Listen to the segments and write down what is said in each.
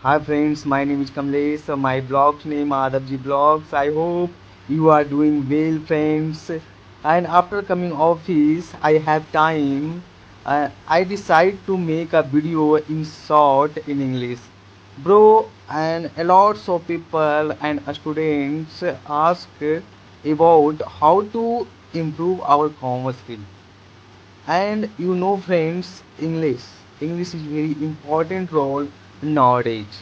Hi friends, my name is Kamlesh. My blog's name Adabji Blogs. I hope you are doing well, friends. And after coming office, I have time. I decide to make a video in short in English, bro. And a lots of people and students ask about how to improve our commerce skill. And friends, English is very important role nowadays.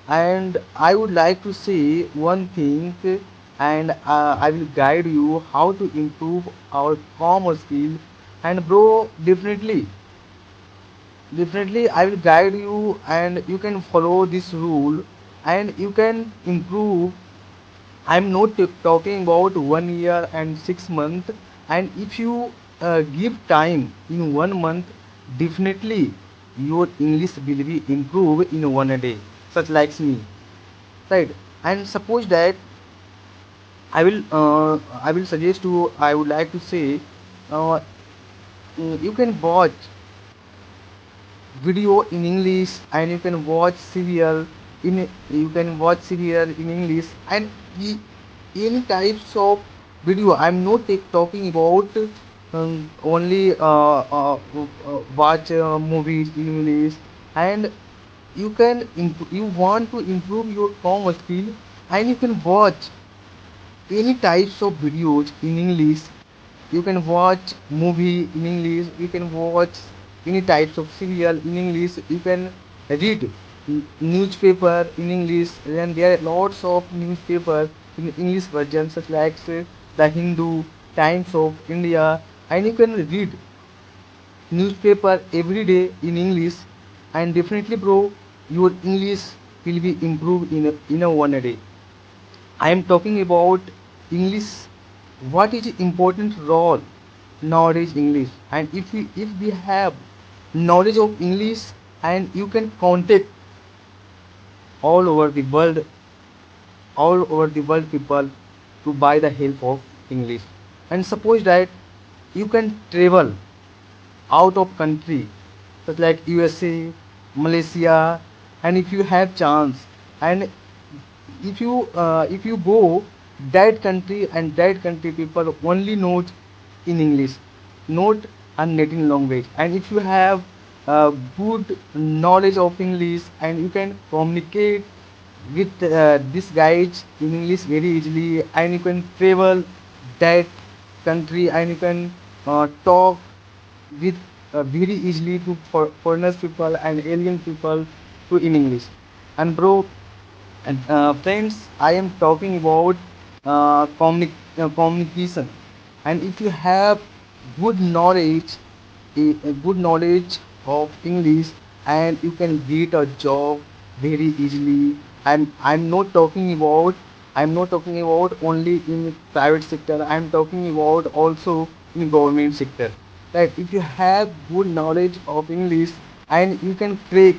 And I would like to say one thing, and I will guide you how to improve our commerce skill. And bro, definitely I will guide you, and you can follow this rule, and you can improve. I'm not talking about 1 year and 6 months. And if you give time in 1 month, definitely your English will be improved in 1 day, such like me, right? And suppose that I will suggest you, I would like to say, uh, you can watch video in English, and you can watch serial in English. And any types of video. I'm not talking about only watch movies in English. And you want to improve your commerce skill, and you can watch any types of videos in English. You can watch movie in English. You can watch any types of serial in English. You can read newspaper in English. And there are lots of newspaper in English version, such like the Hindu, Times of India. And you can read newspaper every day in English. And definitely, bro, your English will be improved in a 1 day. I am talking about English. What is important role nowadays English? And if we have knowledge of English, and you can contact all over the world, people to buy the help of English. And suppose that you can travel out of country, such like USA, Malaysia. And if you have chance, and if you go that country, and that country people only know in English, not a native language. And if you have good knowledge of English, and you can communicate with these guys in English very easily, and you can travel that country, and you can talk with very easily to foreigners people and alien people to in English. And bro, and friends, I am talking about communication. And if you have good knowledge, a good knowledge of English, and you can get a job very easily. And I'm not talking about only in private sector. I'm talking about also in government sector. Right? If you have good knowledge of English, and you can crack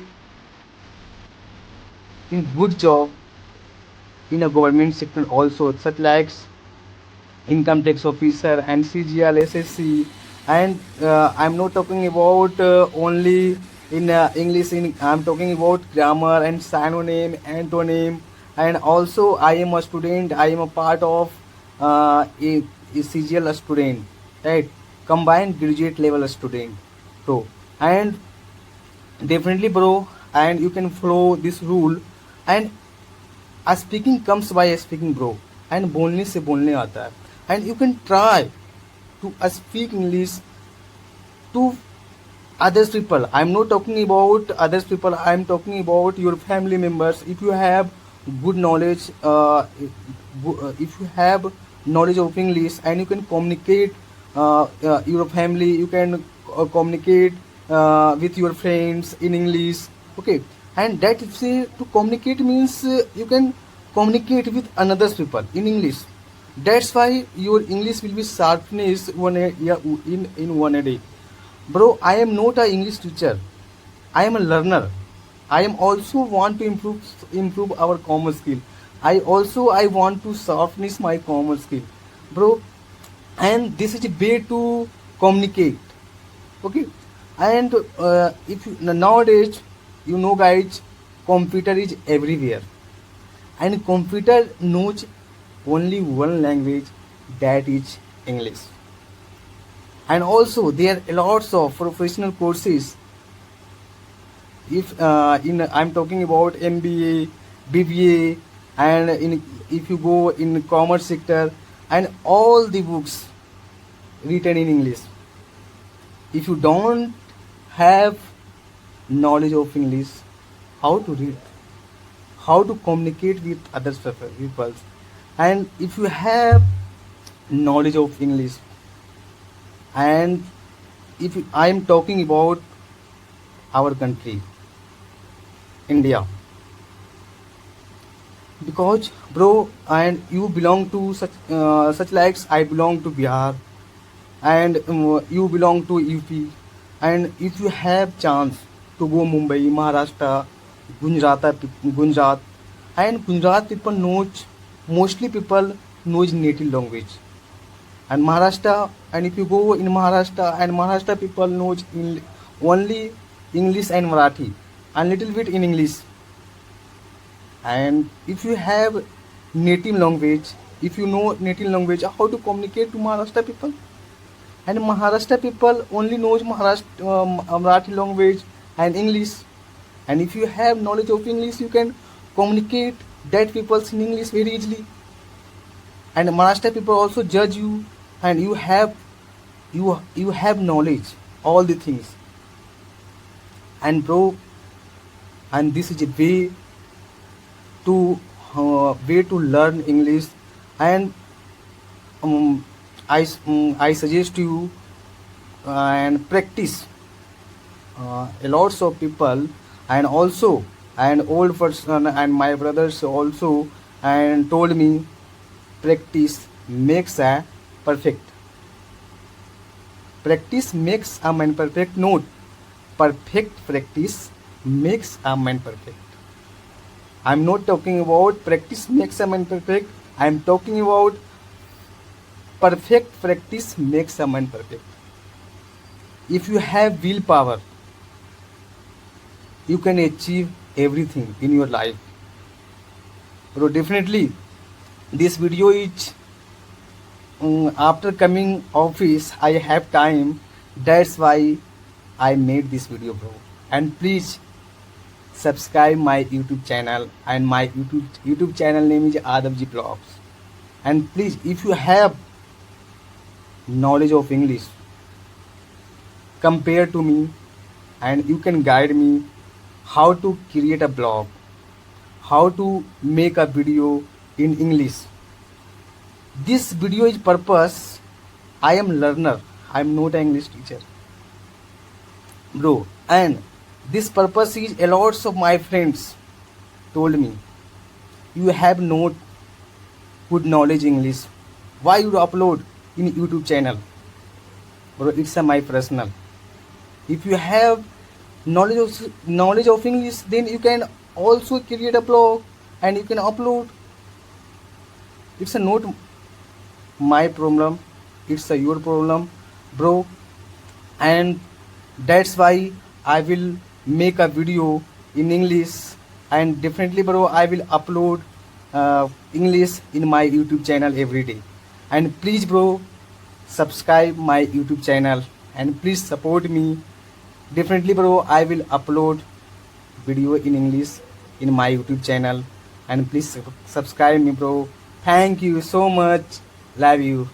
in good job in a government sector also, such like income tax officer and CGL, SSC. And I'm not talking about only in English. I'm talking about grammar and synonym, antonym. And also, I am a student. I am a part of a CGL student, right? Combined graduate level student. So, and definitely, bro, and you can follow this rule. And speaking comes by speaking bro, and बोलने से बोलने आता है. And you can try to speak English to others people. I'm not talking about others people. I'm talking about your family members. If you have good knowledge, if you have knowledge of English, and you can communicate your family, you can communicate with your friends in English. Okay. And that say to communicate means you can communicate with another people in English. That's why your English will be sharpness in 1 day. Bro, I am not a English teacher. I am a learner. I am also want to improve our common skill. I want to sharpness my common skill, bro. And this is a way to communicate. Okay. And if you, nowadays, guys, computer is everywhere, and computer knows only one language, that is English. And also there are lots of professional courses. If in I'm talking about MBA, BBA, and in if you go in commerce sector, and all the books written in English. If you don't have knowledge of English, how to read, how to communicate with other people, and if you have knowledge of English, and if I am talking about our country, India, because bro, and you belong to such likes I belong to Bihar, and you belong to UP, and if you have chance to go Mumbai, Maharashtra, Gujarat, and Gujarat people knows, mostly people knows native language, and Maharashtra, and if you go in Maharashtra, and Maharashtra people knows only English and Marathi, and little bit in English. And if you have native language, if you know native language, how to communicate to Maharashtra people, and Maharashtra people only knows Marathi language and English. And if you have knowledge of English, you can communicate that peoples in English very easily. And Maharashtra people also judge you, and you have knowledge all the things. And bro, and this is a way to learn English. And um, I suggest you and practice. A lots of people, and also an old person and my brothers also, and told me practice makes a perfect. Practice makes a man perfect. Note, perfect practice makes a man perfect. I'm not talking about practice makes a man perfect. I'm talking about perfect practice makes a man perfect. If you have willpower, you can achieve everything in your life. So definitely, this video is after coming office. I have time. That's why I made this video, bro. And please subscribe my YouTube channel, and my YouTube channel name is Adabji Vlogs. And please, if you have knowledge of English, compare to me, and you can guide me how to create a blog, how to make a video in English. This video is purpose. I am learner. I am not an English teacher, bro. And this purpose is a lots of my friends told me, you have not good knowledge English. Why you upload in YouTube channel? Bro, it's my personal. If you have knowledge of English, then you can also create a blog and you can upload. It's not my problem, it's your problem, bro. And that's why I will make a video in English, and definitely, bro, I will upload English in my YouTube channel every day. And please, bro, subscribe my YouTube channel, and please support me. Definitely, bro, I will upload video in English in my YouTube channel, and please subscribe me, bro. Thank you so much. Love you.